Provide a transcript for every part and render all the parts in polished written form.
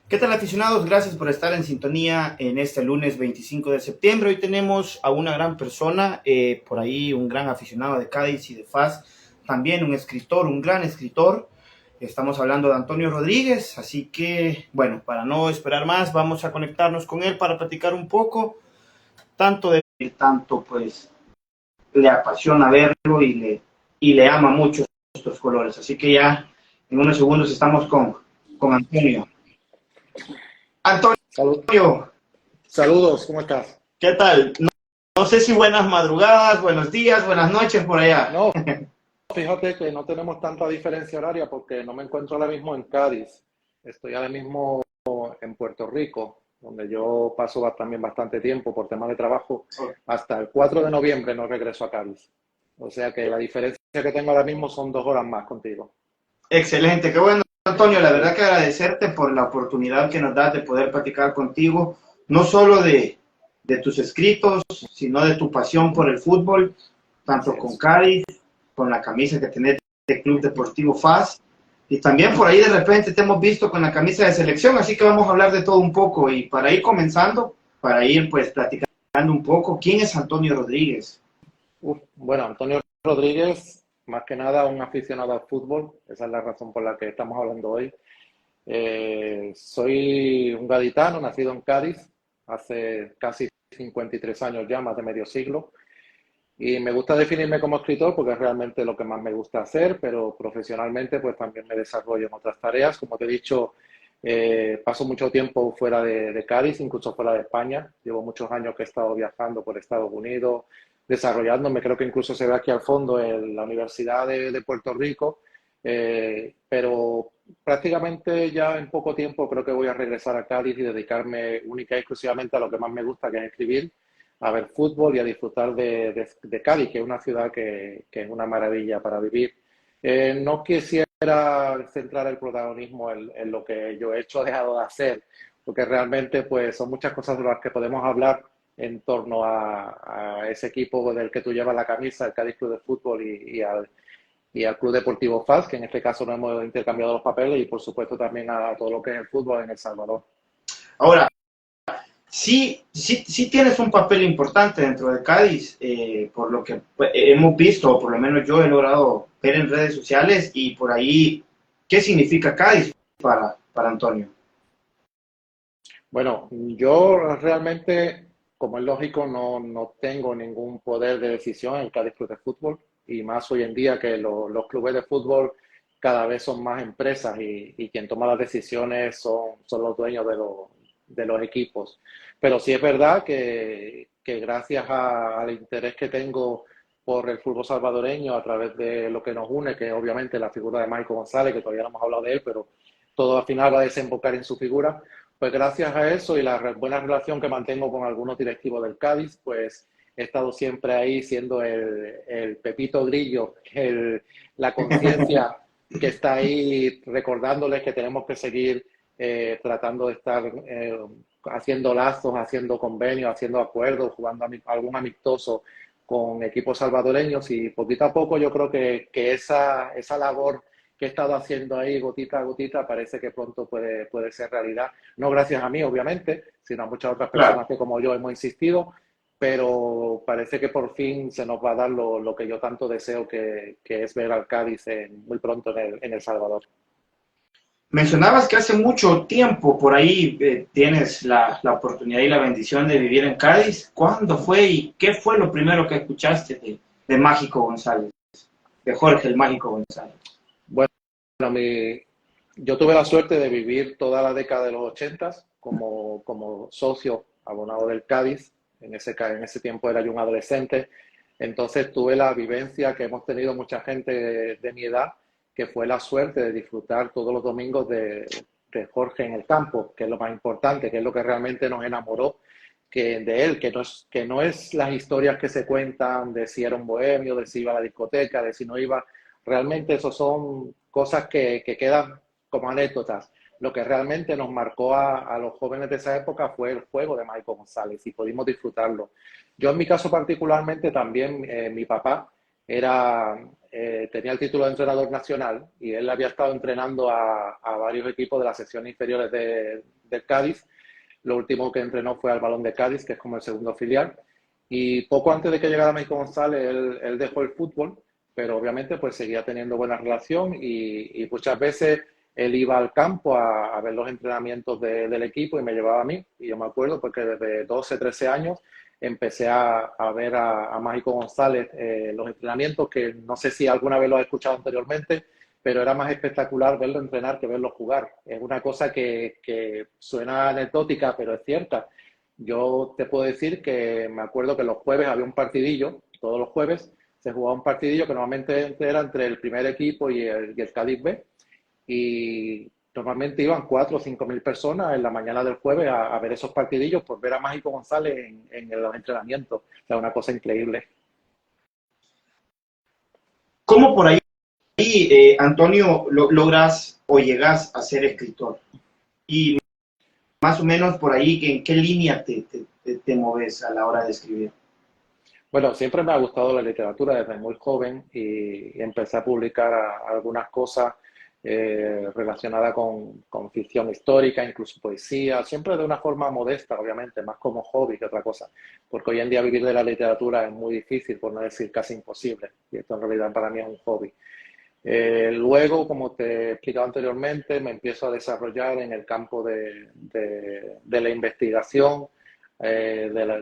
¿Qué tal, aficionados? Gracias por estar en sintonía en este lunes 25 de septiembre. Hoy tenemos a una gran persona, por ahí un gran aficionado de Cádiz y de FAS, también un escritor, un gran escritor. Estamos hablando de Antonio Rodríguez, así que, bueno, para no esperar más, vamos a conectarnos con él para platicar un poco, tanto pues le apasiona verlo y le ama mucho estos colores. Así que ya en unos segundos estamos con Antonio. Salud. Antonio, Saludos, ¿cómo estás? ¿qué tal? No sé si buenas madrugadas, buenos días, buenas noches por allá. No, fíjate que no tenemos tanta diferencia horaria porque no me encuentro ahora mismo en Cádiz. Estoy ahora mismo en Puerto Rico, donde yo paso también bastante tiempo por temas de trabajo. Hasta el 4 de noviembre no regreso a Cádiz. O sea que la diferencia que tengo ahora mismo son 2 horas más contigo. Excelente, qué bueno, Antonio. La verdad que agradecerte por la oportunidad que nos das de poder platicar contigo, no solo de tus escritos, sino de tu pasión por el fútbol, Así tanto con es. Cádiz, con la camisa que tenés del Club Deportivo FAS, y también por ahí de repente te hemos visto con la camisa de selección, así que vamos a hablar de todo un poco. Y para ir comenzando, para ir pues platicando un poco, ¿quién es Antonio Rodríguez? Bueno, Antonio Rodríguez, más que nada un aficionado al fútbol. Esa es la razón por la que estamos hablando hoy. Soy un gaditano, nacido en Cádiz, hace casi 53 años ya, más de medio siglo. Y me gusta definirme como escritor porque es realmente lo que más me gusta hacer, pero profesionalmente pues también me desarrollo en otras tareas. Como te he dicho, paso mucho tiempo fuera de Cádiz, incluso fuera de España. Llevo muchos años que he estado viajando por Estados Unidos, desarrollándome. Creo que incluso se ve aquí al fondo en la Universidad de Puerto Rico. Pero prácticamente ya en poco tiempo creo que voy a regresar a Cádiz y dedicarme única y exclusivamente a lo que más me gusta, que es escribir, a ver fútbol y a disfrutar de Cádiz, que es una ciudad que es una maravilla para vivir. No quisiera centrar el protagonismo en lo que yo he hecho o dejado de hacer, porque realmente pues son muchas cosas de las que podemos hablar en torno a ese equipo del que tú llevas la camisa, el Cádiz Club de Fútbol y al Club Deportivo FAS, que en este caso no hemos intercambiado los papeles, y por supuesto también a todo lo que es el fútbol en El Salvador. Ahora, sí tienes un papel importante dentro de Cádiz, por lo que pues, hemos visto, o por lo menos yo he logrado ver en redes sociales, y por ahí, ¿qué significa Cádiz para Antonio? Bueno, yo realmente, como es lógico, no tengo ningún poder de decisión en el Cádiz Club de Fútbol, y más hoy en día que los clubes de fútbol cada vez son más empresas y quien toma las decisiones son los dueños de los equipos. Pero sí es verdad que gracias al interés que tengo por el fútbol salvadoreño a través de lo que nos une, que es obviamente la figura de Michael González, que todavía no hemos hablado de él, pero todo al final va a desembocar en su figura. Pues gracias a eso y la buena relación que mantengo con algunos directivos del Cádiz, pues he estado siempre ahí siendo el Pepito Grillo, la conciencia que está ahí recordándoles que tenemos que seguir tratando de estar haciendo lazos, haciendo convenios, haciendo acuerdos, jugando algún amistoso con equipos salvadoreños, y poquito a poco yo creo que esa labor que he estado haciendo ahí gotita a gotita parece que pronto puede ser realidad. No gracias a mí, obviamente, sino a muchas otras Claro. personas que como yo hemos insistido, pero parece que por fin se nos va a dar lo que yo tanto deseo, que es ver al Cádiz muy pronto en El Salvador. Mencionabas que hace mucho tiempo por ahí tienes la oportunidad y la bendición de vivir en Cádiz. ¿Cuándo fue y qué fue lo primero que escuchaste de Mágico González, de Jorge el Mágico González? Bueno, mi, yo tuve la suerte de vivir toda la década de los 80 como socio abonado del Cádiz. En ese tiempo era yo un adolescente. Entonces tuve la vivencia que hemos tenido mucha gente de mi edad, que fue la suerte de disfrutar todos los domingos de Jorge en el campo, que es lo más importante, que es lo que realmente nos enamoró de él, que no es las historias que se cuentan de si era un bohemio, de si iba a la discoteca, de si no iba. Realmente eso son cosas que quedan como anécdotas. Lo que realmente nos marcó a los jóvenes de esa época fue el juego de Michael González y pudimos disfrutarlo. Yo en mi caso particularmente también, mi papá tenía el título de entrenador nacional y él había estado entrenando a varios equipos de las secciones inferiores del Cádiz. Lo último que entrenó fue al Balón de Cádiz, que es como el segundo filial. Y poco antes de que llegara Mágico González, él dejó el fútbol, pero obviamente pues seguía teniendo buena relación y muchas veces él iba al campo a ver los entrenamientos del equipo y me llevaba a mí. Y yo me acuerdo porque desde 12, 13 años empecé a ver a Mágico González los entrenamientos, que no sé si alguna vez lo has escuchado anteriormente, pero era más espectacular verlo entrenar que verlo jugar. Es una cosa que suena anecdótica, pero es cierta. Yo te puedo decir que me acuerdo que los jueves había un partidillo, todos los jueves se jugaba un partidillo que normalmente era entre el primer equipo y el Cádiz B, y normalmente iban 4 o 5 mil personas en la mañana del jueves a ver esos partidillos por ver a Mágico González en los entrenamientos. O sea, una cosa increíble. ¿Cómo por ahí, Antonio, logras o llegas a ser escritor? Y más o menos por ahí, ¿en qué línea te moves a la hora de escribir? Bueno, siempre me ha gustado la literatura desde muy joven y empecé a publicar algunas cosas relacionadas con ficción histórica, incluso poesía, siempre de una forma modesta, obviamente, más como hobby que otra cosa, porque hoy en día vivir de la literatura es muy difícil, por no decir casi imposible, y esto en realidad para mí es un hobby. Luego, como te he explicado anteriormente, me empiezo a desarrollar en el campo de la investigación,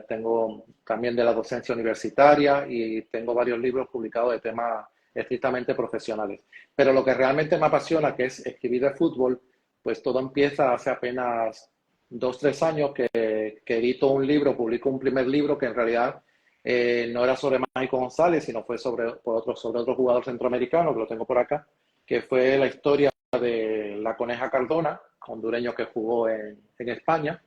tengo también de la docencia universitaria y tengo varios libros publicados de temas estrictamente profesionales. Pero lo que realmente me apasiona, que es escribir de fútbol, pues todo empieza hace apenas 2, 3 años que edito un libro, publico un primer libro que en realidad no era sobre Mágico González, sino fue sobre otro jugador centroamericano, que lo tengo por acá, que fue la historia de la Coneja Cardona, hondureño que jugó en España.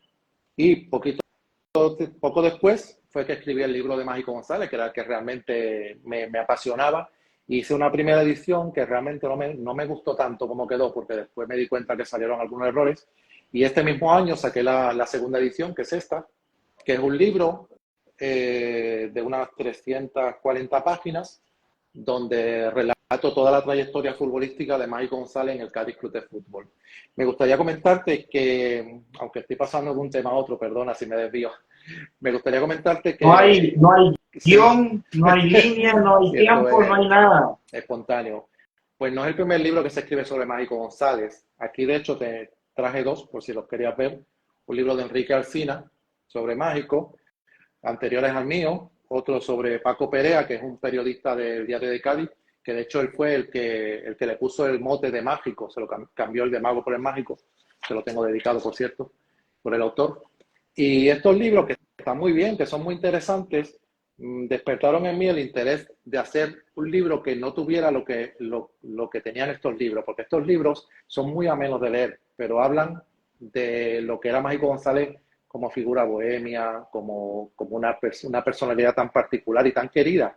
Y poco después fue que escribí el libro de Mágico González, que era el que realmente me apasionaba. Hice una primera edición que realmente no me gustó tanto como quedó, porque después me di cuenta que salieron algunos errores. Y este mismo año saqué la segunda edición, que es esta, que es un libro de unas 340 páginas, donde relato toda la trayectoria futbolística de Mágico González en el Cádiz Club de Fútbol. Me gustaría comentarte que, aunque estoy pasando de un tema a otro, perdona si me desvío, me gustaría comentarte que No hay sí, guión, no hay línea, no hay si esto tiempo, no es hay nada. espontáneo. Pues no es el primer libro que se escribe sobre Mágico González. Aquí, de hecho, te traje dos, por si los querías ver. Un libro de Enrique Alsina sobre Mágico, anteriores al mío, otro sobre Paco Perea, que es un periodista del Diario de Cádiz, que de hecho él fue el que le puso el mote de mágico, se lo cambió el de mago por el mágico, se lo tengo dedicado, por cierto, por el autor. Y estos libros, que están muy bien, que son muy interesantes, despertaron en mí el interés de hacer un libro que no tuviera lo que tenían estos libros, porque estos libros son muy amenos de leer, pero hablan de lo que era Mágico González como figura bohemia, como una personalidad tan particular y tan querida,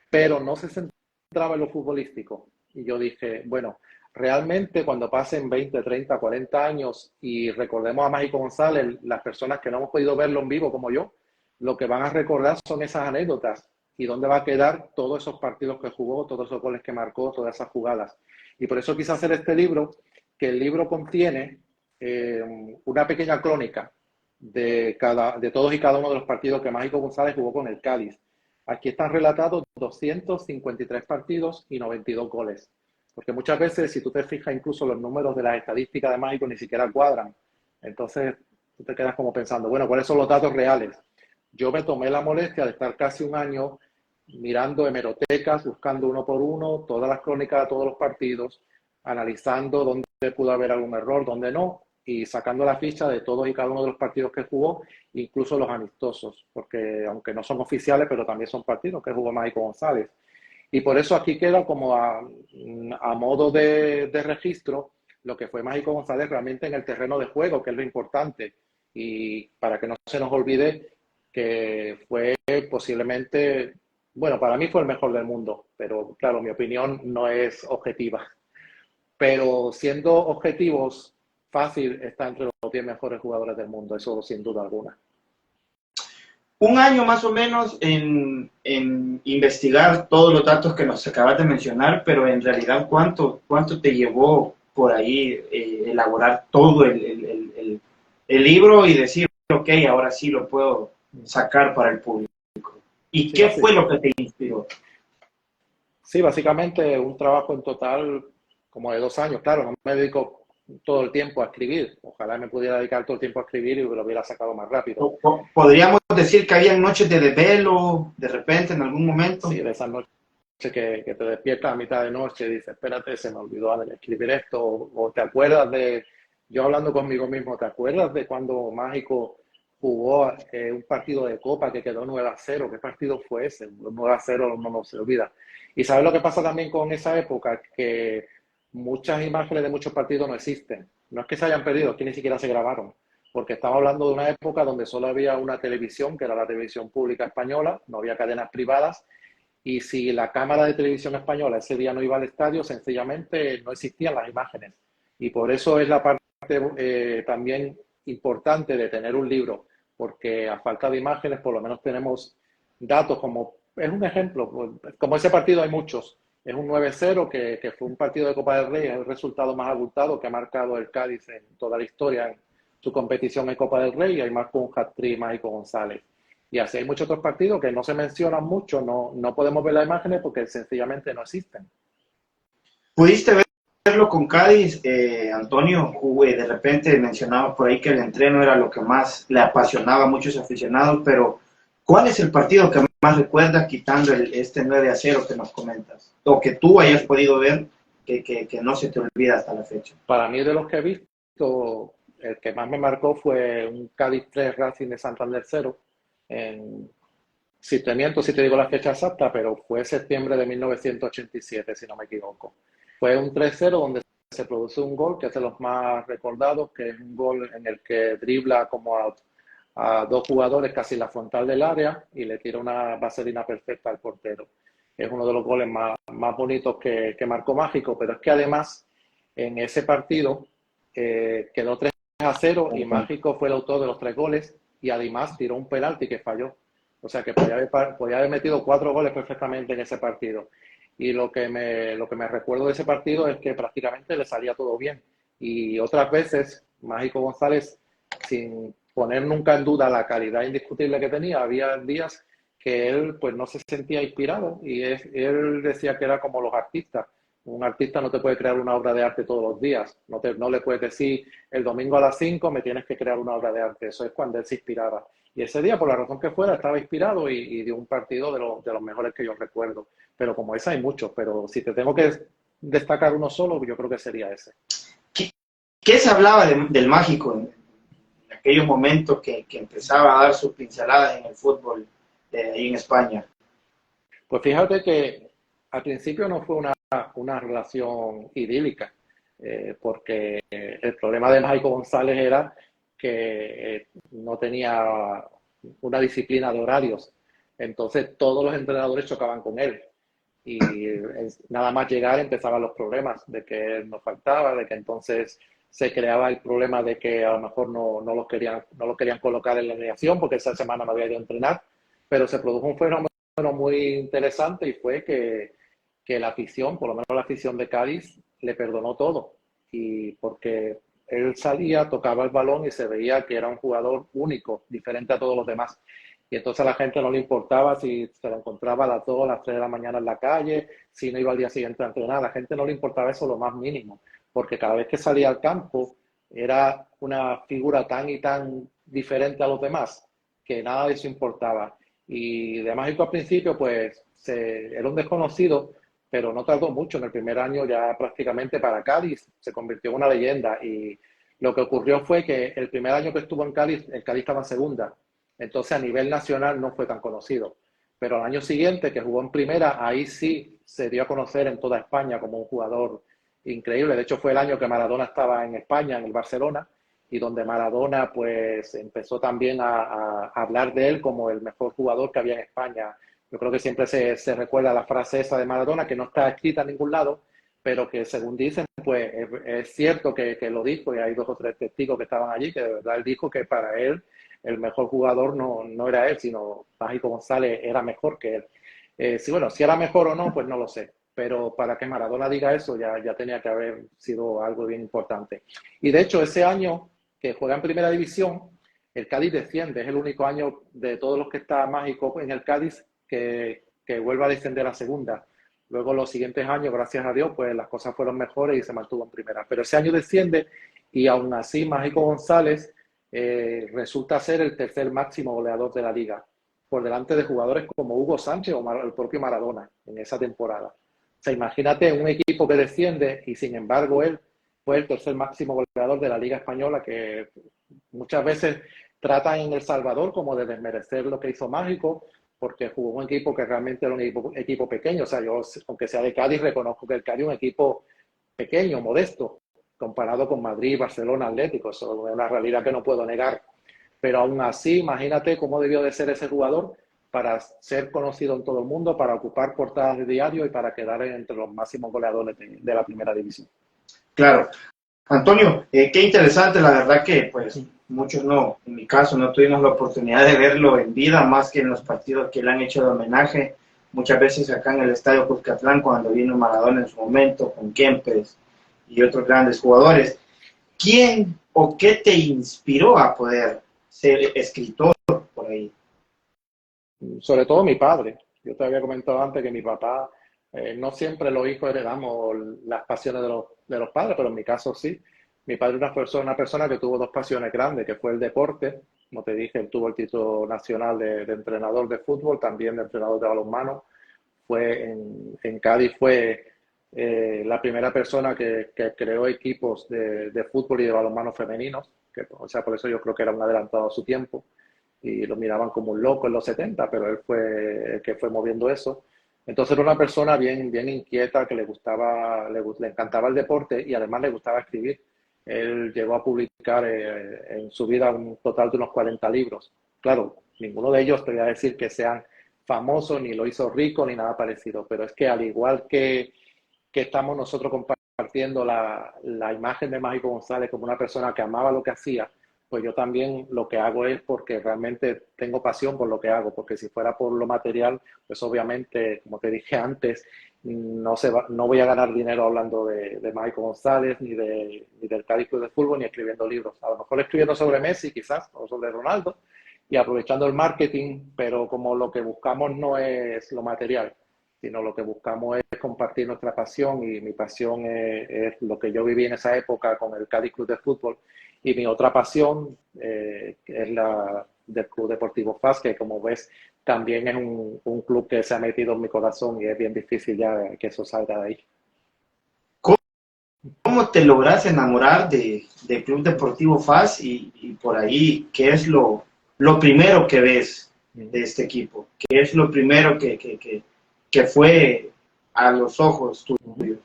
pero no se centraba en lo futbolístico. Y yo dije, bueno, realmente cuando pasen 20, 30, 40 años y recordemos a Mágico González, las personas que no hemos podido verlo en vivo como yo, lo que van a recordar son esas anécdotas y dónde va a quedar todos esos partidos que jugó, todos esos goles que marcó, todas esas jugadas. Y por eso quise hacer este libro, que el libro contiene una pequeña crónica de todos y cada uno de los partidos que Mágico González jugó con el Cádiz. Aquí están relatados 253 partidos y 92 goles. Porque muchas veces, si tú te fijas, incluso los números de las estadísticas de Mágico ni siquiera cuadran. Entonces, tú te quedas como pensando, bueno, ¿cuáles son los datos reales? Yo me tomé la molestia de estar casi un año mirando hemerotecas, buscando uno por uno, todas las crónicas de todos los partidos, analizando dónde pudo haber algún error, dónde no, y sacando la ficha de todos y cada uno de los partidos que jugó, incluso los amistosos, porque aunque no son oficiales, pero también son partidos que jugó Mágico González. Y por eso aquí queda como a modo de registro lo que fue Mágico González realmente en el terreno de juego, que es lo importante. Y para que no se nos olvide que fue posiblemente, bueno, para mí fue el mejor del mundo, pero claro, mi opinión no es objetiva. Pero siendo objetivos, fácil está entre los 10 mejores jugadores del mundo, eso sin duda alguna. un año más o menos en investigar todos los datos que nos acabas de mencionar, pero en realidad, ¿cuánto te llevó por ahí elaborar todo el libro y decir, ok, ahora sí lo puedo sacar para el público? ¿Y Sí, qué fue lo que te inspiró? sí, básicamente un trabajo en total como de 2 años. Claro, no me dedico todo el tiempo a escribir. Ojalá me pudiera dedicar todo el tiempo a escribir y lo hubiera sacado más rápido. ¿Podríamos decir que había noches de desvelo de repente en algún momento? Sí, de esas noches que te despiertas a mitad de noche y dices, espérate, se me olvidó escribir esto, o te acuerdas de, yo hablando conmigo mismo, ¿te acuerdas de cuando Mágico jugó un partido de Copa que quedó 9-0? ¿Qué partido fue ese? 9-0 no se olvida. Y ¿sabes lo que pasa también con esa época? Que muchas imágenes de muchos partidos no existen. No es que se hayan perdido, es que ni siquiera se grabaron. Porque estamos hablando de una época donde solo había una televisión, que era la televisión pública española, no había cadenas privadas, y si la cámara de televisión española ese día no iba al estadio, sencillamente no existían las imágenes. Y por eso es la parte también importante de tener un libro, porque a falta de imágenes por lo menos tenemos datos como, es un ejemplo, como ese partido hay muchos, es un 9-0 que fue un partido de Copa del Rey, es el resultado más abultado que ha marcado el Cádiz en toda la historia en su competición en Copa del Rey, y ahí marcó un hat-trick Mágico González. Y así hay muchos otros partidos que no se mencionan mucho, no podemos ver las imágenes porque sencillamente no existen. ¿Pudiste verlo con Cádiz, Antonio? De repente mencionaba por ahí que el entreno era lo que más le apasionaba a muchos aficionados, pero ¿cuál es el partido que más recuerdas quitando este 9-0 que nos comentas? O que tú hayas podido ver que no se te olvida hasta la fecha. Para mí, de los que he visto, el que más me marcó fue un Cádiz 3 Racing de Santander 0. Si te miento, si te digo la fecha exacta, pero fue septiembre de 1987, si no me equivoco. Fue un 3-0 donde se produce un gol que es de los más recordados, que es un gol en el que dribla como a dos jugadores casi en la frontal del área y le tira una vaselina perfecta al portero. Es uno de los goles más bonitos que marcó Mágico, pero es que además en ese partido quedó 3-0 y Mágico fue el autor de los 3 goles y además tiró un penalti que falló. O sea que podía haber metido 4 goles perfectamente en ese partido. Y lo que me recuerdo de ese partido es que prácticamente le salía todo bien. Y otras veces, Mágico González, sin poner nunca en duda la calidad indiscutible que tenía, había días que él pues no se sentía inspirado y él decía que era como los artistas. Un artista no te puede crear una obra de arte todos los días. No le puedes decir el domingo a las 5 me tienes que crear una obra de arte. Eso es cuando él se inspiraba. Y ese día, por la razón que fuera, estaba inspirado y dio un partido de los mejores que yo recuerdo. Pero como ese hay muchos. Pero si te tengo que destacar uno solo, yo creo que sería ese. ¿Qué se hablaba del Mágico en aquellos momentos que empezaba a dar sus pinceladas en el fútbol ahí en España? Pues fíjate que al principio no fue una relación idílica, porque el problema de Mágico González era que no tenía una disciplina de horarios. Entonces todos los entrenadores chocaban con él. Y nada más llegar empezaban los problemas de que él nos faltaba, de que entonces se creaba el problema de que a lo mejor no lo querían colocar en la alineación porque esa semana no había ido a entrenar. Pero se produjo un fenómeno muy interesante y fue que la afición, por lo menos la afición de Cádiz, le perdonó todo. Y porque él salía, tocaba el balón y se veía que era un jugador único, diferente a todos los demás. Y entonces a la gente no le importaba si se lo encontraba a las 2 o las 3 de la mañana en la calle, si no iba al día siguiente a entrenar. A la gente no le importaba eso lo más mínimo, porque cada vez que salía al campo era una figura tan y tan diferente a los demás que nada de eso importaba. Y de Mágico al principio, pues era un desconocido, pero no tardó mucho. En el primer año ya prácticamente para Cádiz se convirtió en una leyenda. Y lo que ocurrió fue que el primer año que estuvo en Cádiz, el Cádiz estaba en segunda. Entonces a nivel nacional no fue tan conocido. Pero al año siguiente, que jugó en primera, ahí sí se dio a conocer en toda España como un jugador increíble. De hecho, fue el año que Maradona estaba en España, en el Barcelona, y donde Maradona pues empezó también a hablar de él como el mejor jugador que había en España. Yo creo que siempre se recuerda la frase esa de Maradona, que no está escrita en ningún lado, pero que según dicen, pues es cierto que lo dijo, y hay 2 o 3 testigos que estaban allí, que de verdad él dijo que para él el mejor jugador no era él, sino Mágico González era mejor que él. Si era mejor o no, pues no lo sé. Pero para que Maradona diga eso ya tenía que haber sido algo bien importante. Y de hecho, ese año que juega en Primera División, el Cádiz desciende. Es el único año de todos los que está Mágico en el Cádiz que vuelve a descender a Segunda. Luego los siguientes años, gracias a Dios, pues las cosas fueron mejores y se mantuvo en Primera. Pero ese año desciende y aún así Mágico González resulta ser el tercer máximo goleador de la liga, por delante de jugadores como Hugo Sánchez o el propio Maradona en esa temporada. O sea, imagínate un equipo que desciende y sin embargo él fue el tercer máximo goleador de la Liga Española, que muchas veces tratan en El Salvador como de desmerecer lo que hizo Mágico, porque jugó un equipo que realmente era un equipo pequeño. O sea, yo, aunque sea de Cádiz, reconozco que el Cádiz es un equipo pequeño, modesto, comparado con Madrid, Barcelona, Atlético. Eso es una realidad que no puedo negar. Pero aún así, imagínate cómo debió de ser ese jugador para ser conocido en todo el mundo, para ocupar portadas de diario y para quedar entre los máximos goleadores de la Primera División. Claro. Antonio, qué interesante, la verdad que pues muchos no, en mi caso no tuvimos la oportunidad de verlo en vida, más que en los partidos que le han hecho de homenaje, muchas veces acá en el Estadio Cuscatlán cuando vino Maradona en su momento, con Kempes y otros grandes jugadores. ¿Quién o qué te inspiró a poder ser escritor por ahí? Sobre todo mi padre. Yo te había comentado antes que mi papá, no siempre los hijos heredamos las pasiones de los padres, pero en mi caso sí. Mi padre es una persona que tuvo dos pasiones grandes, que fue el deporte. Como te dije, él tuvo el título nacional de entrenador de fútbol, también de entrenador de balonmano. En Cádiz fue la primera persona que creó equipos de fútbol y de balonmano femeninos, o sea, por eso yo creo que era un adelantado a su tiempo y lo miraban como un loco en los 70, pero él fue el que fue moviendo eso. Entonces era una persona bien inquieta, que le encantaba el deporte y además le gustaba escribir. Él llegó a publicar en su vida un total de unos 40 libros. Claro, ninguno de ellos te voy a decir que sean famosos, ni lo hizo rico, ni nada parecido, pero es que al igual que estamos nosotros compartiendo la imagen de Mágico González como una persona que amaba lo que hacía, pues yo también lo que hago es porque realmente tengo pasión por lo que hago, porque si fuera por lo material, pues obviamente, como te dije antes, no voy a ganar dinero hablando de Mágico González, ni del Cádiz Club de Fútbol, ni escribiendo libros. A lo mejor escribiendo sobre Messi quizás, o sobre Ronaldo, y aprovechando el marketing, pero como lo que buscamos no es lo material, sino lo que buscamos es compartir nuestra pasión, y mi pasión es lo que yo viví en esa época con el Cádiz Club de Fútbol, y mi otra pasión es la del Club Deportivo FAS, que como ves también es un club que se ha metido en mi corazón y es bien difícil ya que eso salga de ahí. ¿Cómo te logras enamorar del Club Deportivo FAS y por ahí qué es lo primero que ves de este equipo? ¿Qué es lo primero que fue a los ojos tuyos?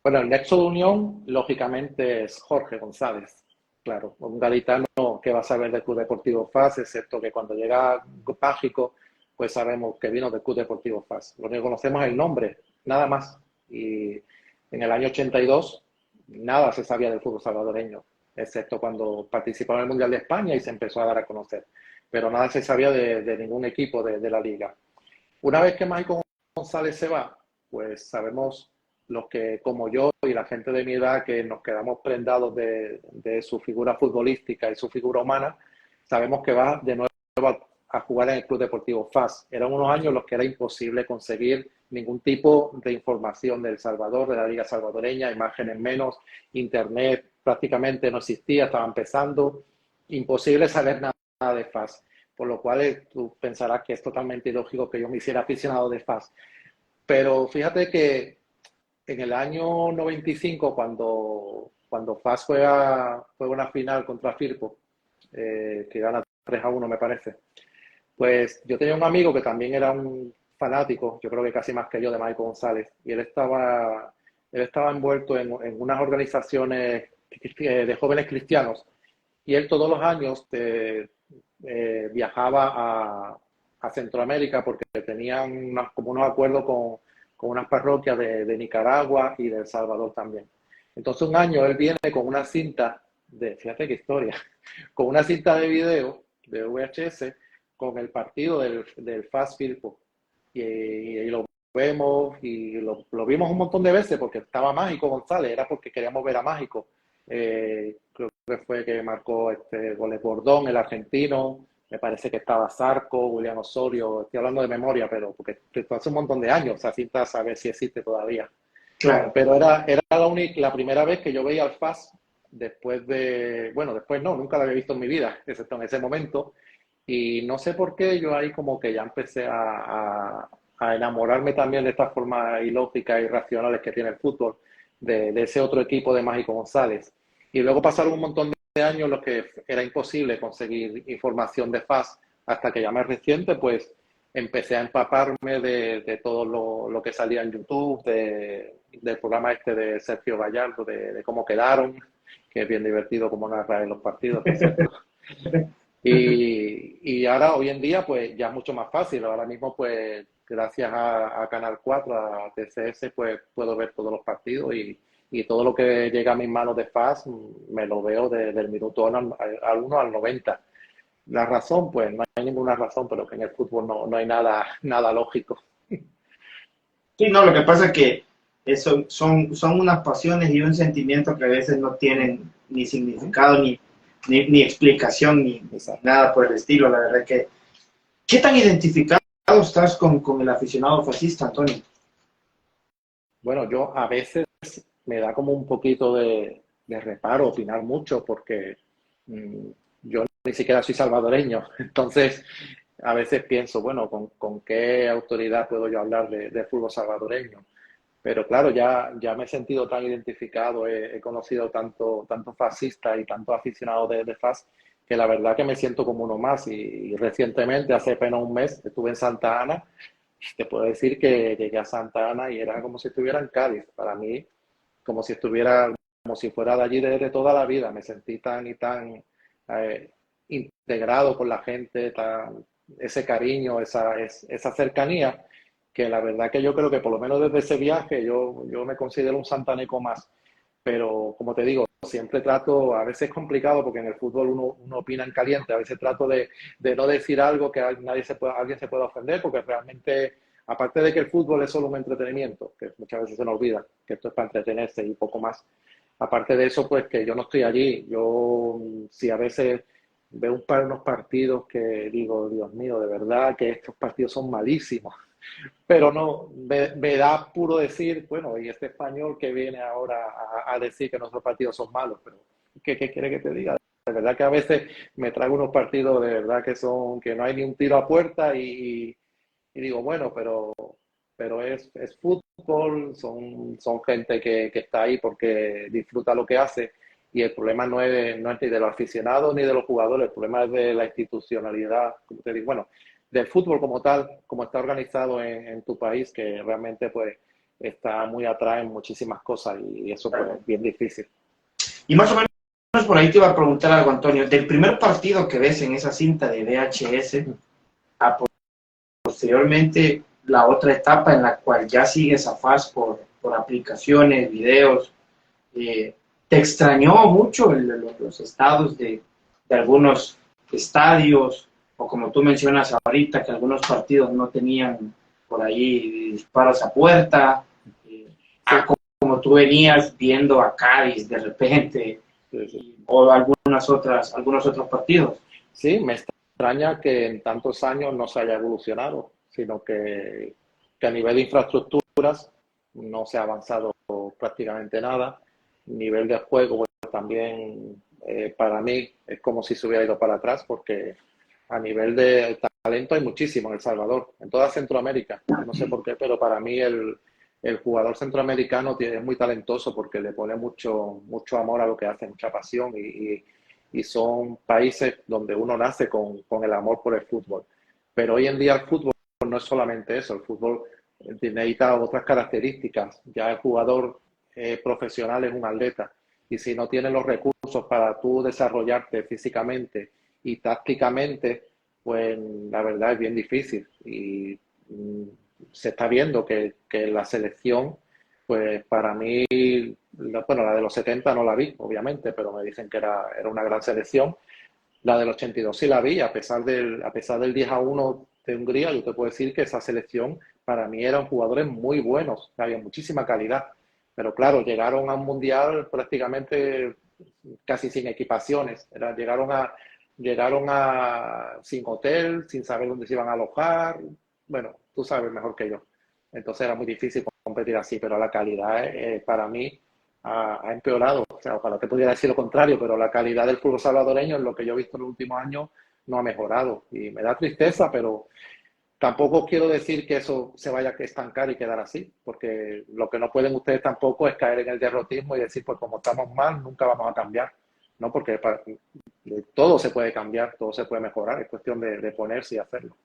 Bueno, el nexo de unión, lógicamente, es Jorge González. Claro, un gaditano que va a saber del Club Deportivo FAS, excepto que cuando llega Mágico, pues sabemos que vino del Club Deportivo FAS. Lo que conocemos es el nombre, nada más. Y en el año 82, nada se sabía del fútbol salvadoreño, excepto cuando participó en el Mundial de España y se empezó a dar a conocer. Pero nada se sabía de ningún equipo de la liga. Una vez que Mágico González se va, pues sabemos los que, como yo y la gente de mi edad, que nos quedamos prendados de su figura futbolística y su figura humana, sabemos que va de nuevo a jugar en el Club Deportivo FAS. Eran unos años en los que era imposible conseguir ningún tipo de información de El Salvador, de la Liga Salvadoreña, imágenes menos, internet prácticamente no existía, estaba empezando, imposible saber nada de FAS. Por lo cual tú pensarás que es totalmente ilógico que yo me hiciera aficionado de FAS. Pero fíjate que en el año 95, cuando FAS juega una final contra Firpo, que gana 3-1 me parece, pues yo tenía un amigo que también era un fanático, yo creo que casi más que yo, de Mágico González, y él estaba envuelto en unas organizaciones de jóvenes cristianos, y él todos los años viajaba a Centroamérica porque tenían como unos acuerdos con unas parroquias de Nicaragua y de El Salvador también. Entonces un año él viene con una cinta fíjate qué historia, con una cinta de video de VHS con el partido del FAS Firpo. Y lo vemos y lo vimos un montón de veces porque estaba Mágico González, era porque queríamos ver a Mágico. Creo que fue que marcó goles Bordón, el argentino. Me parece que estaba Zarco, William Osorio, estoy hablando de memoria, pero porque esto hace un montón de años, o sea, sin saber si existe todavía. Claro. Pero era la primera vez que yo veía al FAS después después no, nunca lo había visto en mi vida, excepto en ese momento. Y no sé por qué yo ahí como que ya empecé a enamorarme también de esta forma ilógica e irracionales que tiene el fútbol, de ese otro equipo de Mágico González. Y luego pasaron un montón de años en los que era imposible conseguir información de FAS, hasta que ya más reciente, pues empecé a empaparme de todo lo que salía en YouTube, del programa de Sergio Gallardo, de cómo quedaron, que es bien divertido como narra en los partidos, por cierto. Y ahora, hoy en día, pues ya es mucho más fácil. Ahora mismo, pues gracias a Canal 4, a TCS, pues puedo ver todos los partidos y todo lo que llega a mis manos de FAS me lo veo del minuto 1 al 90. La razón, pues no hay ninguna razón, pero que en el fútbol no hay nada lógico. Sí, no, lo que pasa es que eso son unas pasiones y un sentimiento que a veces no tienen ni significado, ni explicación, ni nada por el estilo. La verdad que, ¿qué tan identificado estás con el aficionado fascista, Antonio? Bueno, yo a veces me da como un poquito de reparo opinar mucho porque yo ni siquiera soy salvadoreño. Entonces, a veces pienso, bueno, ¿con qué autoridad puedo yo hablar de fútbol salvadoreño? Pero claro, ya me he sentido tan identificado, he conocido tanto fascista y tanto aficionado de FAS, que la verdad que me siento como uno más. Y recientemente, hace apenas un mes, estuve en Santa Ana. Te puedo decir que llegué a Santa Ana y era como si estuviera en Cádiz. Para mí, como si fuera de allí de toda la vida. Me sentí tan y tan integrado con la gente, ese cariño, esa cercanía, que la verdad que yo creo que por lo menos desde ese viaje yo me considero un santaneco más. Pero como te digo, siempre trato, a veces es complicado porque en el fútbol uno opina en caliente, a veces trato de no decir algo que alguien se pueda ofender, porque realmente, aparte de que el fútbol es solo un entretenimiento, que muchas veces se nos olvida, que esto es para entretenerse y poco más. Aparte de eso, pues que yo no estoy allí. Yo sí a veces veo unos partidos que digo, Dios mío, de verdad que estos partidos son malísimos. Pero no, me da puro decir, bueno, y este español que viene ahora a decir que nuestros partidos son malos, pero ¿qué quiere que te diga? De verdad que a veces me traigo unos partidos de verdad que no hay ni un tiro a puerta y digo, bueno, pero es fútbol, son gente que está ahí porque disfruta lo que hace y el problema no es ni de los aficionados ni de los jugadores, el problema es de la institucionalidad, como te digo, bueno, del fútbol como tal, como está organizado en tu país, que realmente pues está muy atrás en muchísimas cosas y eso pues es bien difícil. Y más o menos por ahí te iba a preguntar algo, Antonio. Del primer partido que ves en esa cinta de VHS, a posteriormente la otra etapa en la cual ya sigues a FAS por aplicaciones, videos, ¿te extrañó mucho los estados de algunos estadios? O como tú mencionas ahorita, que algunos partidos no tenían por ahí disparos a puerta, como tú venías viendo a Cádiz de repente, o algunos otros partidos. Sí, me extraña que en tantos años no se haya evolucionado, sino que a nivel de infraestructuras no se ha avanzado prácticamente nada. Nivel de juego, bueno, también para mí es como si se hubiera ido para atrás, porque a nivel de talento hay muchísimo en El Salvador, en toda Centroamérica. No sé por qué, pero para mí el jugador centroamericano es muy talentoso porque le pone mucho amor a lo que hace, mucha pasión y son países donde uno nace con el amor por el fútbol. Pero hoy en día el fútbol no es solamente eso, el fútbol necesita otras características. Ya el jugador profesional es un atleta y si no tiene los recursos para tú desarrollarte físicamente y tácticamente, pues la verdad es bien difícil y se está viendo que la selección, pues para mí, bueno, la de los 70 no la vi, obviamente, pero me dicen que era una gran selección, La del 82 sí la vi, a pesar del 10-1 de Hungría, yo te puedo decir que esa selección para mí eran jugadores muy buenos, había muchísima calidad. Pero claro, llegaron a un mundial prácticamente casi sin equipaciones. Llegaron a sin hotel, sin saber dónde se iban a alojar. Bueno, tú sabes mejor que yo. Entonces era muy difícil competir así, pero la calidad para mí ha empeorado. O sea, ojalá te pudiera decir lo contrario, pero la calidad del fútbol salvadoreño en lo que yo he visto en los últimos años no ha mejorado. Y me da tristeza, pero tampoco quiero decir que eso se vaya a estancar y quedar así, porque lo que no pueden ustedes tampoco es caer en el derrotismo y decir, pues como estamos mal, nunca vamos a cambiar. No, porque todo se puede cambiar, todo se puede mejorar, es cuestión de ponerse y hacerlo.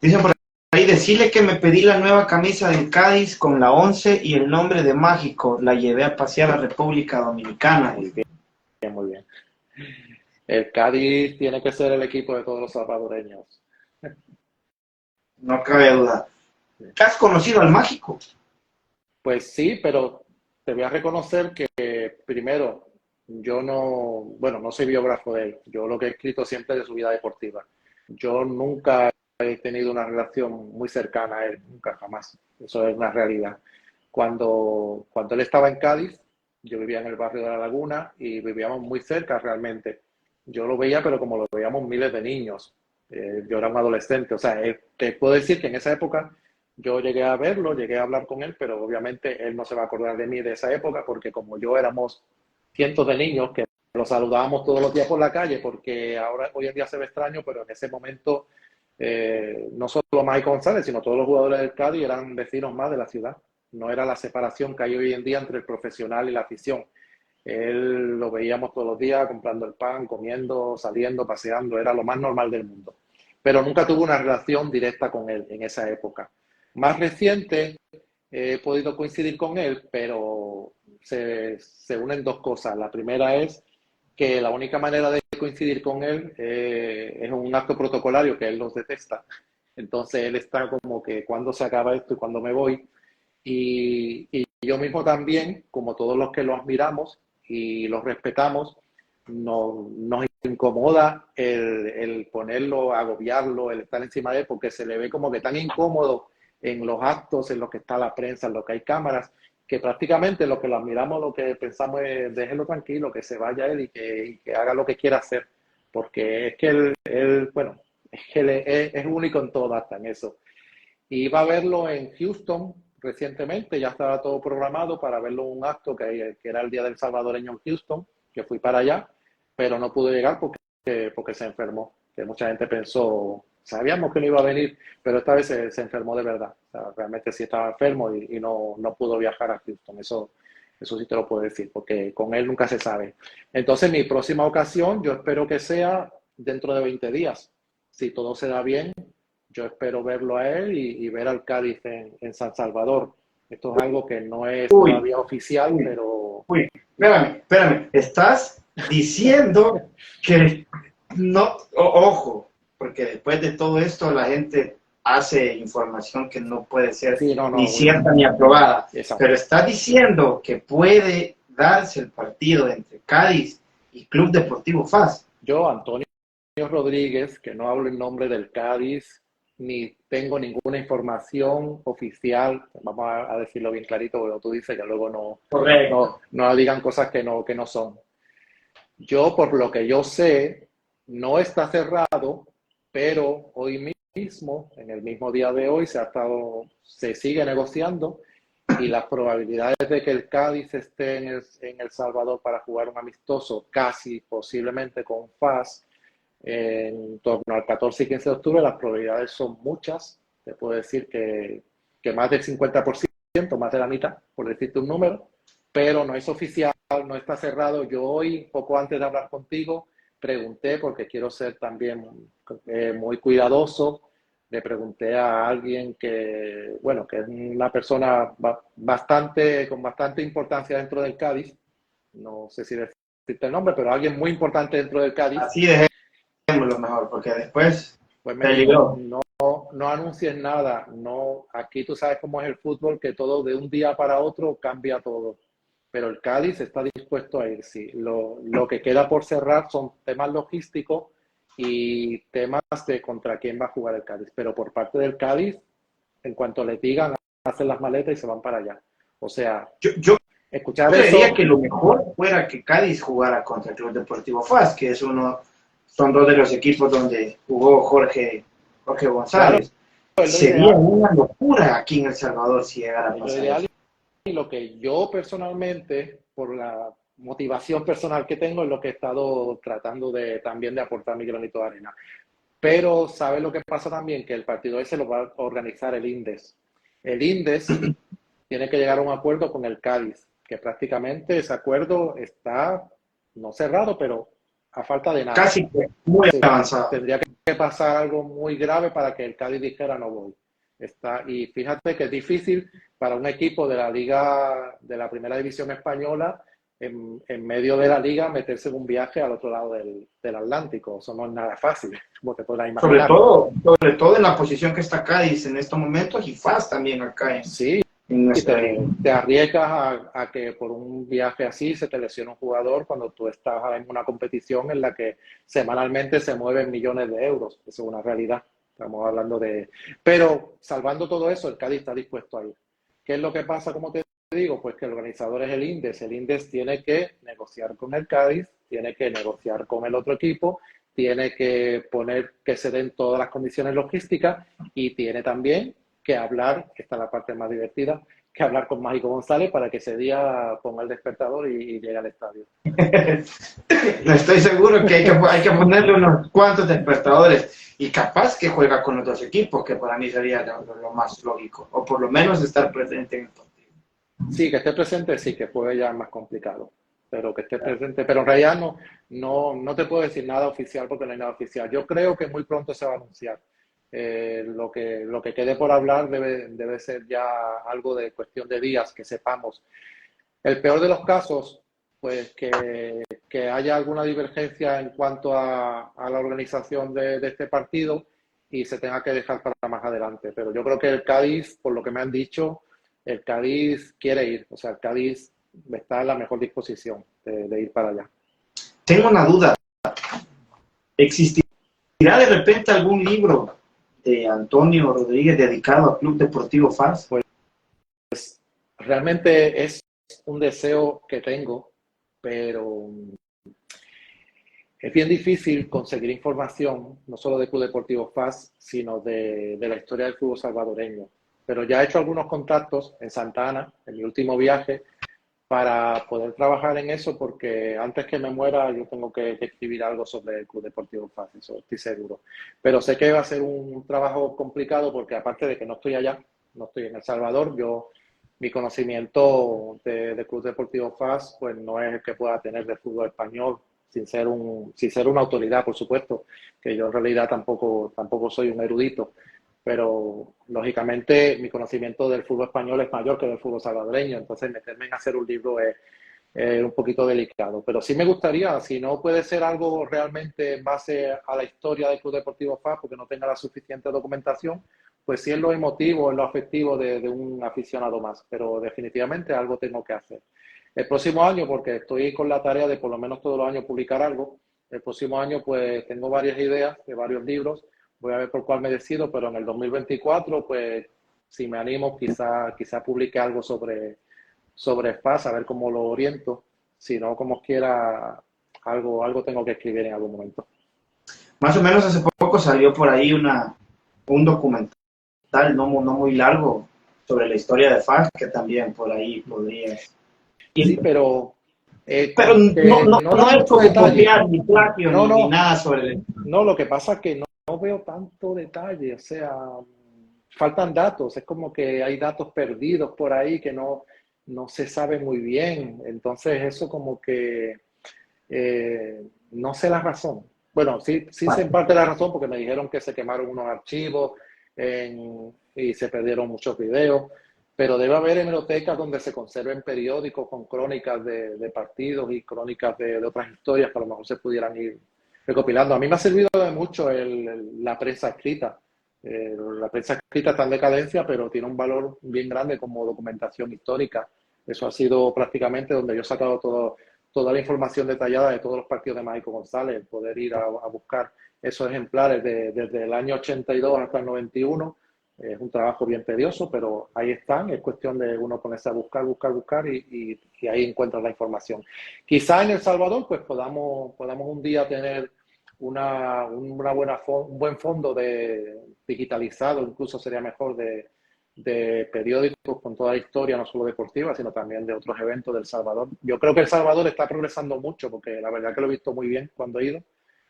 Dice por ahí, decirle que me pedí la nueva camisa del Cádiz con la 11 y el nombre de Mágico. La llevé a pasear a República Dominicana. Muy bien, muy bien. El Cádiz tiene que ser el equipo de todos los salvadoreños. No cabe duda. ¿Has conocido al Mágico? Pues sí, pero te voy a reconocer que primero, yo no soy biógrafo de él. Yo lo que he escrito siempre es de su vida deportiva. Yo nunca he tenido una relación muy cercana a él, nunca, jamás. Eso es una realidad. Cuando él estaba en Cádiz, yo vivía en el barrio de La Laguna y vivíamos muy cerca realmente. Yo lo veía, pero como lo veíamos miles de niños. Yo era un adolescente. O sea, te puedo decir que en esa época yo llegué a verlo, llegué a hablar con él, pero obviamente él no se va a acordar de mí de esa época porque como yo éramos cientos de niños que lo saludábamos todos los días por la calle, porque hoy en día se ve extraño, pero en ese momento no solo Mike González, sino todos los jugadores del Cádiz eran vecinos más de la ciudad. No era la separación que hay hoy en día entre el profesional y la afición. Él lo veíamos todos los días comprando el pan, comiendo, saliendo, paseando, era lo más normal del mundo. Pero nunca tuve una relación directa con él en esa época. Más reciente, he podido coincidir con él, pero se unen dos cosas. La primera es que la única manera de coincidir con él es un acto protocolario que él nos detesta. Entonces él está como que cuando se acaba esto y cuando me voy. Y yo mismo también, como todos los que lo admiramos y lo respetamos, nos incomoda el ponerlo, agobiarlo, el estar encima de él, porque se le ve como que tan incómodo en los actos, en los que está la prensa, en los que hay cámaras, que prácticamente lo que lo admiramos, lo que pensamos es déjelo tranquilo, que se vaya él y que haga lo que quiera hacer, porque es que bueno, es que él es único en todo, hasta en eso. Y iba a verlo en Houston recientemente, ya estaba todo programado para verlo en un acto que era el Día del Salvadoreño en Houston, que fui para allá, pero no pude llegar porque se enfermó, que mucha gente pensó, sabíamos que no iba a venir, pero esta vez se enfermó de verdad. O sea, realmente sí estaba enfermo y no pudo viajar a Houston. Eso sí te lo puedo decir, porque con él nunca se sabe. Entonces, mi próxima ocasión, yo espero que sea dentro de 20 días. Si todo se da bien, yo espero verlo a él y ver al Cádiz en San Salvador. Esto es algo que no es todavía oficial, pero... Espérame. Estás diciendo que no... Ojo, porque después de todo esto la gente hace información que no puede ser ni cierta ni aprobada. Exacto. Pero estás diciendo que puede darse el partido entre Cádiz y Club Deportivo FAS. Yo, Antonio Rodríguez, que no hablo en nombre del Cádiz, ni tengo ninguna información oficial, vamos a decirlo bien clarito, porque tú dices que luego no digan cosas que no son. Yo, por lo que yo sé, no está cerrado, pero hoy mismo, en el mismo día de hoy, se sigue negociando y las probabilidades de que el Cádiz esté en El Salvador para jugar un amistoso, casi posiblemente con FAS, en torno al 14 y 15 de octubre, las probabilidades son muchas. Te puedo decir que más del 50%, más de la mitad, por decirte un número, pero no es oficial, no está cerrado. Yo hoy, poco antes de hablar contigo, pregunté, porque quiero ser también muy cuidadoso, le pregunté a alguien que es una persona con bastante importancia dentro del Cádiz, no sé si decirte el nombre, pero alguien muy importante dentro del Cádiz. Así lo mejor, porque después pues me dijo, no anuncies nada, aquí tú sabes cómo es el fútbol, que todo de un día para otro cambia todo, pero el Cádiz está dispuesto a ir, sí. Lo que queda por cerrar son temas logísticos y temas de contra quién va a jugar el Cádiz. Pero por parte del Cádiz, en cuanto les digan, hacen las maletas y se van para allá. O sea, Yo escuchar creería eso, que lo mejor fuera que Cádiz jugara contra el Club Deportivo FAS, que son dos de los equipos donde jugó Jorge claro, González. es lo Sería ideal. una locura aquí en El Salvador si llegara a Es lo pasar ideal eso. y lo que yo personalmente, por la motivación personal que tengo, es lo que he estado tratando de también de aportar mi granito de arena. Pero ¿sabe lo que pasa también? Que el partido ese lo va a organizar el INDES. El INDES tiene que llegar a un acuerdo con el Cádiz, que prácticamente ese acuerdo está no cerrado, pero a falta de nada. Casi muy Sí, avanzado. tendría que pasar algo muy grave para que el Cádiz dijera no voy. Y fíjate que es difícil para un equipo de la liga, de la primera división española, en medio de la liga, meterse en un viaje al otro lado del Atlántico. Eso no es nada fácil, como te podrás imaginar. Sobre todo en la posición que está Cádiz en estos momentos y FAS también acá Sí, en y nuestra liga. te arriesgas a que por un viaje así se te lesione un jugador cuando tú estás en una competición en la que semanalmente se mueven millones de euros. Eso es una realidad. Estamos hablando de... Pero salvando todo eso, el Cádiz está dispuesto a ir. ¿Qué es lo que pasa, como te digo? Pues que el organizador es el INDES. El INDES tiene que negociar con el Cádiz, tiene que negociar con el otro equipo, tiene que poner que se den todas las condiciones logísticas y tiene también que hablar, que esta es la parte más divertida, que hablar con Mágico González para que ese día ponga el despertador y llegue al estadio. No estoy seguro que hay que ponerle unos cuantos despertadores y capaz que juega con los dos equipos, que para mí sería lo más lógico, o por lo menos estar presente en el partido. Sí, que esté presente, sí, que juegue ya es más complicado, pero que esté presente. Pero en realidad no te puedo decir nada oficial porque no hay nada oficial. Yo creo que muy pronto se va a anunciar. Lo que quede por hablar debe ser ya algo de cuestión de días, que sepamos. El peor de los casos, pues que haya alguna divergencia en cuanto a la organización de este partido y se tenga que dejar para más adelante. Pero yo creo que el Cádiz, por lo que me han dicho, el Cádiz quiere ir. O sea, el Cádiz está en la mejor disposición de ir para allá. Tengo una duda. ¿Existirá de repente algún libro de Antonio Rodríguez dedicado al Club Deportivo FAS? Pues realmente es un deseo que tengo, pero es bien difícil conseguir información, no solo de Club Deportivo FAS, sino de la historia del fútbol salvadoreño. Pero ya he hecho algunos contactos en Santa Ana, en mi último viaje, para poder trabajar en eso, porque antes que me muera yo tengo que escribir algo sobre el Club Deportivo FAS, eso estoy seguro. Pero sé que va a ser un trabajo complicado porque aparte de que no estoy allá, no estoy en El Salvador, mi conocimiento de Club Deportivo FAS pues no es el que pueda tener de fútbol español, sin ser una autoridad, por supuesto, que yo en realidad tampoco soy un erudito, pero lógicamente mi conocimiento del fútbol español es mayor que del fútbol salvadoreño, entonces meterme en hacer un libro es un poquito delicado. Pero sí me gustaría, si no puede ser algo realmente en base a la historia del Club Deportivo FAS, porque no tenga la suficiente documentación, pues sí en lo emotivo, en lo afectivo de un aficionado más, pero definitivamente algo tengo que hacer. El próximo año, porque estoy con la tarea de por lo menos todos los años publicar algo, el próximo año pues tengo varias ideas de varios libros, voy a ver por cuál me decido, pero en el 2024 pues si me animo quizá publique algo sobre FAS, a ver cómo lo oriento, si no como quiera algo tengo que escribir en algún momento. Más o menos hace poco salió por ahí un documental no muy largo sobre la historia de FAS, que también por ahí podrías... Sí, pero Pero no da no es mucho como detalle. copiar ni plagio ni No, nada sobre el... no, lo que pasa es que no veo tanto detalle, o sea, faltan datos, es como que hay datos perdidos por ahí que no se sabe muy bien, entonces eso como que no sé la razón. Bueno, sí sé en parte la razón porque me dijeron que se quemaron unos archivos y se perdieron muchos videos, pero debe haber hemerotecas donde se conserven periódicos con crónicas de partidos y crónicas de otras historias que a lo mejor se pudieran ir recopilando. A mí me ha servido de mucho la prensa escrita. La prensa escrita está en decadencia, pero tiene un valor bien grande como documentación histórica. Eso ha sido prácticamente donde yo he sacado toda la información detallada de todos los partidos de Mágico González, el poder ir a buscar esos ejemplares desde el año 82 hasta el 91. Es un trabajo bien tedioso, pero ahí están. Es cuestión de uno ponerse a buscar y ahí encuentras la información. Quizá en El Salvador pues podamos un día tener un buen fondo digitalizado, incluso sería mejor, de periódicos con toda la historia, no solo deportiva, sino también de otros eventos del Salvador. Yo creo que El Salvador está progresando mucho, porque la verdad que lo he visto muy bien cuando he ido,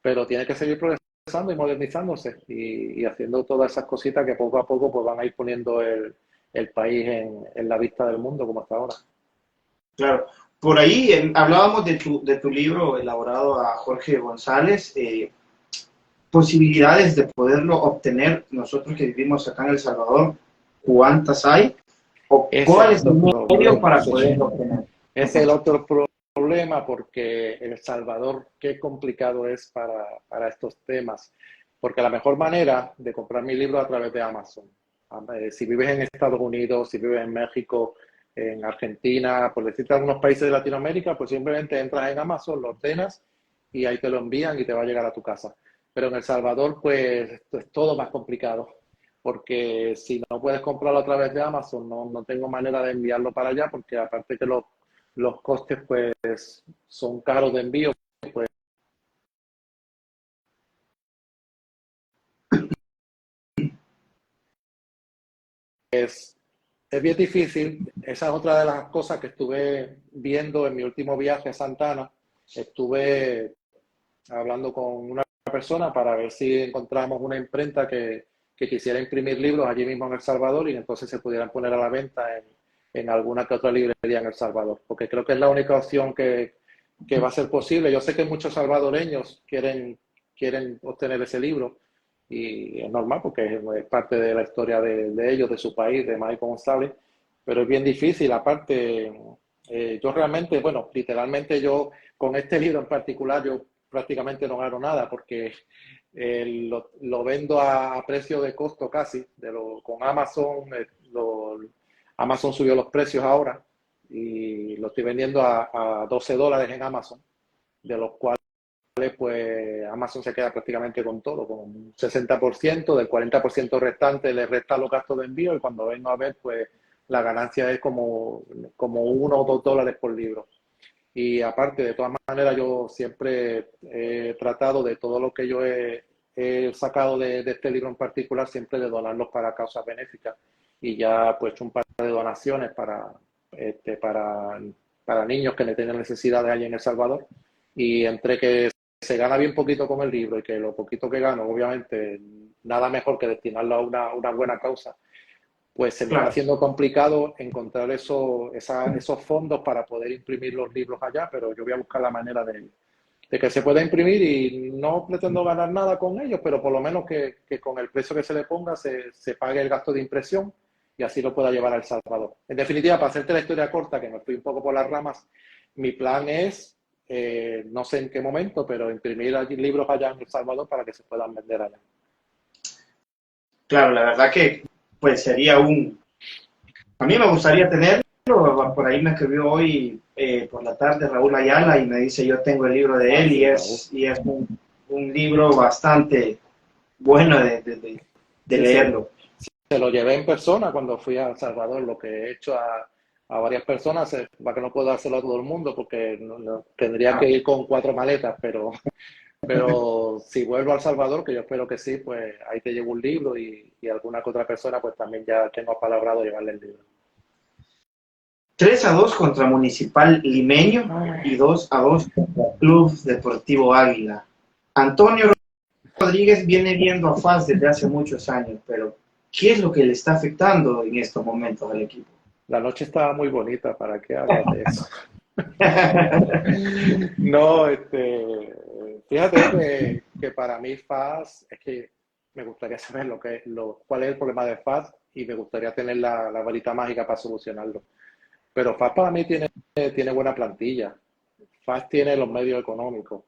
pero tiene que seguir progresando y modernizándose y haciendo todas esas cositas que poco a poco pues van a ir poniendo el país en la vista del mundo como hasta ahora. Claro. Por ahí hablábamos de tu libro elaborado a Jorge González, posibilidades de poderlo obtener nosotros que vivimos acá en El Salvador, ¿cuántas hay? ¿O Ese cuál es es el el medio problema, para sí. poderlo obtener? Ese es el otro problema, porque en El Salvador qué complicado es para estos temas, porque la mejor manera de comprar mi libro es a través de Amazon. Si vives en Estados Unidos, si vives en México, en Argentina, por decirte algunos países de Latinoamérica, pues simplemente entras en Amazon, lo ordenas y ahí te lo envían y te va a llegar a tu casa. Pero en El Salvador, pues esto es todo más complicado, porque si no puedes comprarlo a través de Amazon, no tengo manera de enviarlo para allá, porque aparte que los costes pues son caros de envío, pues es bien difícil. Esa es otra de las cosas que estuve viendo en mi último viaje a Santana. Estuve hablando con una persona para ver si encontramos una imprenta que quisiera imprimir libros allí mismo en El Salvador y entonces se pudieran poner a la venta en alguna que otra librería en El Salvador, porque creo que es la única opción que va a ser posible. Yo sé que muchos salvadoreños quieren obtener ese libro y es normal porque es parte de la historia de ellos, de su país, de Mágico González, pero es bien difícil. Aparte, yo realmente, bueno, literalmente yo con este libro en particular, yo prácticamente no gano nada porque lo vendo a precio de costo casi, con Amazon. Amazon subió los precios ahora y lo estoy vendiendo a $12 en Amazon, de los cuales pues Amazon se queda prácticamente con todo, con un 60%, del 40% restante le resta los gastos de envío y cuando vengo a ver, pues la ganancia es como $1 o $2 por libro. Y aparte, de todas maneras, yo siempre he tratado de todo lo que yo he sacado de este libro en particular, siempre de donarlos para causas benéficas. Y ya pues he hecho un par de donaciones para niños que no tienen necesidades allí en El Salvador. Y entre que se gana bien poquito con el libro y que lo poquito que gano, obviamente, nada mejor que destinarlo a una buena causa, pues se me está Claro. haciendo complicado encontrar esos fondos para poder imprimir los libros allá, pero yo voy a buscar la manera de que se pueda imprimir y no pretendo ganar nada con ellos, pero por lo menos que con el precio que se le ponga se pague el gasto de impresión y así lo pueda llevar a El Salvador. En definitiva, para hacerte la historia corta, que me fui un poco por las ramas, mi plan es, no sé en qué momento, pero imprimir allí libros allá en El Salvador para que se puedan vender allá. Claro, la verdad que pues sería a mí me gustaría tenerlo. Por ahí me escribió hoy por la tarde Raúl Ayala y me dice yo tengo el libro de él Sí, y es un libro bastante bueno de sí, sí. leerlo. Se lo llevé en persona cuando fui a El Salvador, lo que he hecho a varias personas, para que no puedo hacerlo a todo el mundo, porque tendría que Ah, ir con 4 maletas, pero si vuelvo a El Salvador, que yo espero que sí, pues ahí te llevo un libro y alguna que otra persona, pues también ya tengo apalabrado llevarle el libro. 3-2 contra Municipal Limeño y 2-2 contra Club Deportivo Águila. Antonio Rodríguez viene viendo a FAS desde hace muchos años, pero ¿qué es lo que le está afectando en estos momentos al equipo? La noche estaba muy bonita, ¿para qué hablas de eso? No, fíjate que para mí FAS es que me gustaría saber cuál es el problema de FAS y me gustaría tener la varita mágica para solucionarlo. Pero FAS para mí tiene buena plantilla. FAS tiene los medios económicos.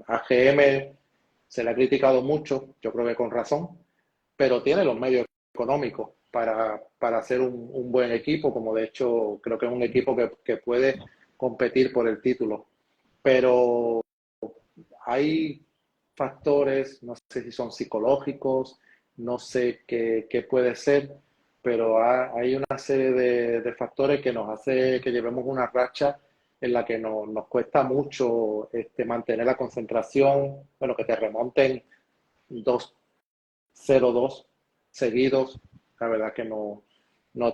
AGM se le ha criticado mucho, yo creo que con razón, pero tiene los medios económicos. para hacer un buen equipo, como de hecho creo que es un equipo que puede competir por el título. Pero hay factores, no sé si son psicológicos, no sé qué puede ser, pero hay una serie de factores que nos hace que llevemos una racha en la que nos cuesta mucho mantener la concentración, bueno, que te remonten 2-0-2 seguidos, la verdad que no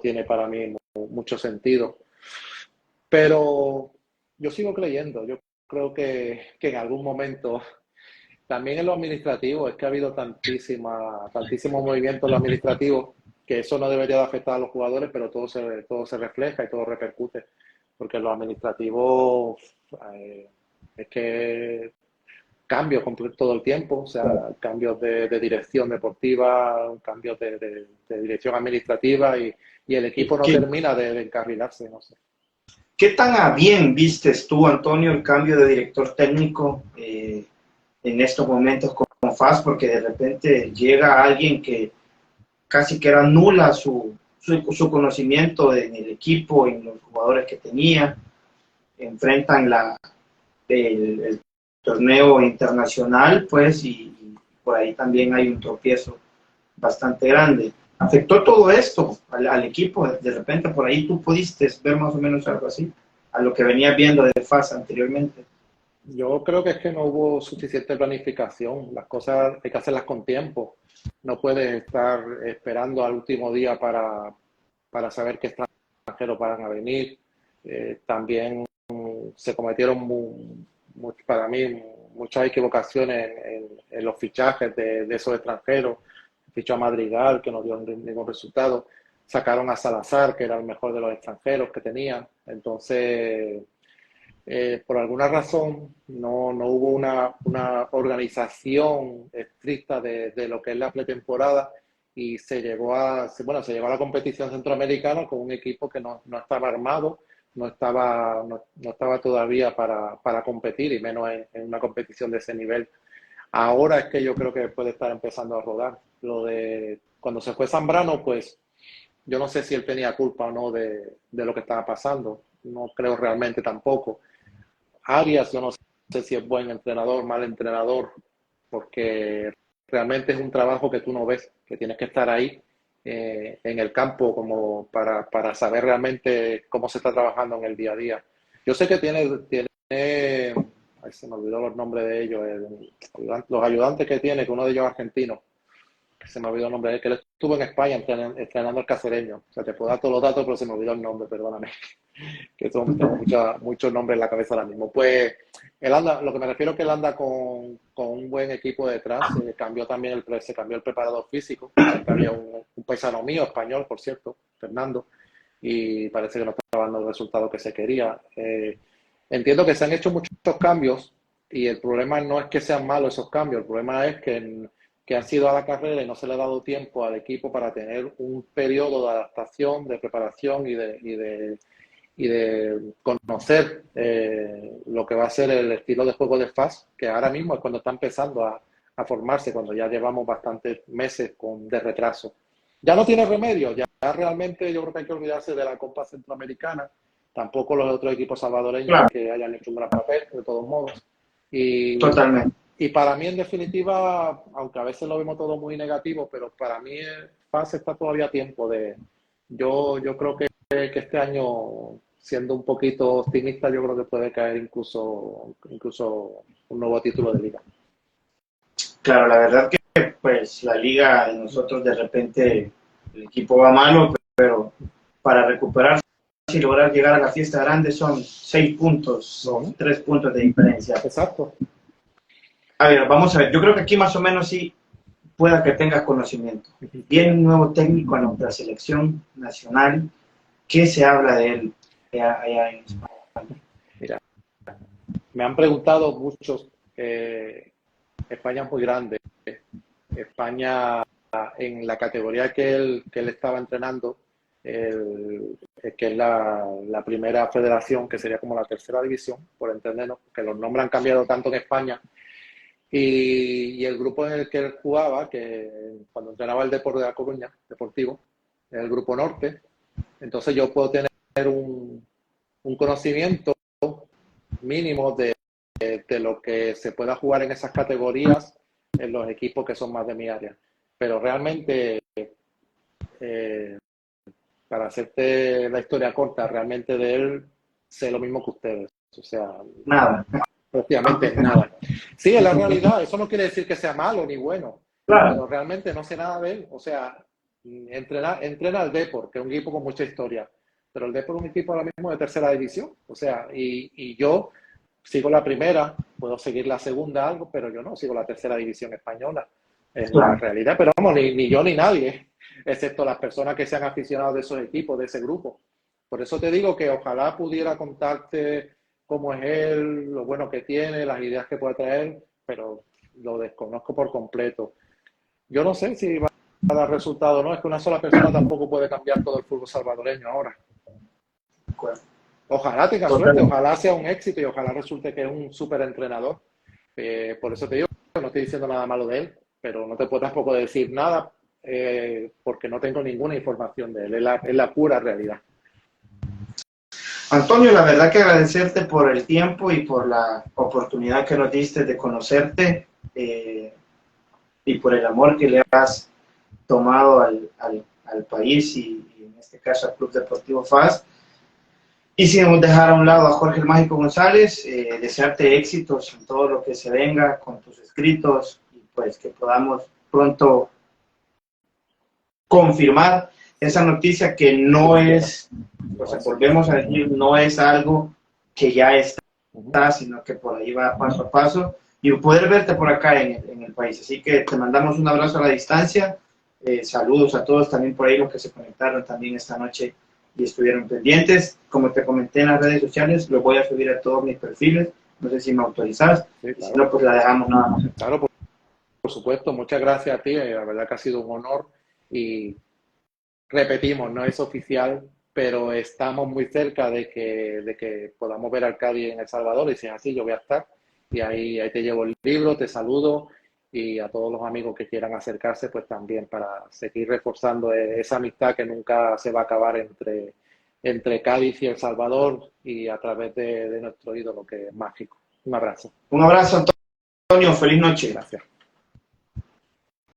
tiene para mí mucho sentido. Pero yo sigo creyendo, yo creo que en algún momento, también en lo administrativo, es que ha habido tantísimo movimiento en lo administrativo, que eso no debería de afectar a los jugadores, pero todo se refleja y todo repercute, porque en lo administrativo es que cambios todo el tiempo, o sea, cambios de dirección deportiva, cambios de dirección administrativa y el equipo no termina de encarrilarse, no sé. ¿Qué tan a bien vistes tú, Antonio, el cambio de director técnico en estos momentos con FAS? Porque de repente llega alguien que casi que era nula su conocimiento en el equipo, en los jugadores que tenía, enfrentan el torneo internacional, pues, y por ahí también hay un tropiezo bastante grande. ¿Afectó todo esto al equipo? De repente por ahí tú pudiste ver más o menos algo así, a lo que venías viendo de FAS anteriormente. Yo creo que es que no hubo suficiente planificación. Las cosas hay que hacerlas con tiempo. No puedes estar esperando al último día para saber qué extranjeros van a venir. También se cometieron, para mí, muchas equivocaciones en los fichajes de esos extranjeros. Fichó a Madrigal, que no dio ningún resultado. Sacaron a Salazar, que era el mejor de los extranjeros que tenían. Entonces, por alguna razón no hubo una organización estricta de lo que es la pretemporada y se llegó a la competición centroamericana con un equipo que no estaba armado, no estaba todavía para competir y menos en una competición de ese nivel. Ahora es que yo creo que puede estar empezando a rodar. Lo de cuando se fue Zambrano, pues yo no sé si él tenía culpa o no de lo que estaba pasando. No creo realmente tampoco. Arias, yo no sé si es buen entrenador, mal entrenador, porque realmente es un trabajo que tú no ves, que tienes que estar ahí en el campo como para saber realmente cómo se está trabajando en el día a día. Yo sé que ay, se me olvidó los nombres de ellos, los ayudantes que tiene, que uno de ellos es argentino, que se me olvidó el nombre de él, que él estuvo en España entrenando al cacereño. O sea, te puedo dar todos los datos, pero se me olvidó el nombre, perdóname. Que tengo muchos nombres en la cabeza ahora mismo. Pues él anda, lo que me refiero es que él anda con un buen equipo detrás. Se cambió el preparador físico. Había un paisano mío, español, por cierto, Fernando, y parece que no estaba dando el resultado que se quería. Entiendo que se han hecho muchos cambios y el problema no es que sean malos esos cambios, el problema es que han sido a la carrera y no se le ha dado tiempo al equipo para tener un periodo de adaptación, de preparación y de conocer lo que va a ser el estilo de juego de FAS, que ahora mismo es cuando está empezando a formarse, cuando ya llevamos bastantes meses de retraso. Ya no tiene remedio, ya realmente yo creo que hay que olvidarse de la Copa Centroamericana, tampoco los otros equipos salvadoreños Claro. que hayan hecho un gran papel, de todos modos. Totalmente. Y para mí, en definitiva, aunque a veces lo vemos todo muy negativo, pero para mí FAS está todavía a tiempo de... Yo creo que este año, siendo un poquito optimista, yo creo que puede caer incluso un nuevo título de liga. Claro, la verdad que pues la liga de nosotros de repente el equipo va malo, pero para recuperarse y lograr llegar a la fiesta grande son 6 puntos, son 3 puntos de diferencia. Exacto. A ver, vamos a ver, yo creo que aquí más o menos sí pueda que tengas conocimiento. Viene un nuevo técnico a nuestra selección nacional. ¿Qué se habla de él allá en España? Mira, me han preguntado muchos, España es muy grande. España, en la categoría que él estaba entrenando, que es la primera federación, que sería como la tercera división, por entendernos, que los nombres han cambiado tanto en España. Y el grupo en el que él jugaba, que cuando entrenaba el Depor de La Coruña, Deportivo, el Grupo Norte. Entonces yo puedo tener un conocimiento mínimo de lo que se pueda jugar en esas categorías en los equipos que son más de mi área. Pero realmente, para hacerte la historia corta, realmente de él sé lo mismo que ustedes. O sea, Nada. prácticamente nada. Sí, es la realidad. Eso no quiere decir que sea malo ni bueno, Claro. pero realmente no sé nada de él. O sea, entrena al Depor, que es un equipo con mucha historia, pero el Depor es un equipo ahora mismo de tercera división. O sea, y yo sigo la primera, puedo seguir la segunda algo, pero yo no sigo la tercera división española. Es la Claro. realidad, pero vamos, ni yo ni nadie, excepto las personas que sean aficionados de esos equipos, de ese grupo. Por eso te digo que ojalá pudiera contarte cómo es él, lo bueno que tiene, las ideas que puede traer, pero lo desconozco por completo. Yo no sé si va a dar resultado o no, es que una sola persona tampoco puede cambiar todo el fútbol salvadoreño ahora. Ojalá tenga suerte, Totalmente. ojalá sea un éxito y ojalá resulte que es un súper entrenador. Por eso te digo, no estoy diciendo nada malo de él, pero no te puedo tampoco decir nada porque no tengo ninguna información de él, es la pura realidad. Antonio, la verdad que agradecerte por el tiempo y por la oportunidad que nos diste de conocerte y por el amor que le has tomado al país y en este caso al Club Deportivo FAS. Y sin dejar a un lado a Jorge el Mágico González, desearte éxitos en todo lo que se venga con tus escritos y pues que podamos pronto confirmar esa noticia que no es, o sea, volvemos a decir, no es algo que ya está, sino que por ahí va paso a paso y poder verte por acá en el país. Así que te mandamos un abrazo a la distancia, saludos a todos también por ahí los que se conectaron también esta noche y estuvieron pendientes. Como te comenté en las redes sociales, lo voy a subir a todos mis perfiles, no sé si me autorizas, Sí, y si claro. no, pues la dejamos nada más. Claro, por supuesto, muchas gracias a ti, la verdad que ha sido un honor y repetimos, no es oficial, pero estamos muy cerca de que podamos ver al Cádiz en El Salvador y si es así, yo voy a estar y ahí te llevo el libro, te saludo y a todos los amigos que quieran acercarse, pues también para seguir reforzando esa amistad que nunca se va a acabar entre Cádiz y El Salvador y a través de nuestro ídolo que es mágico. Un abrazo. Un abrazo, Antonio, feliz noche. Gracias.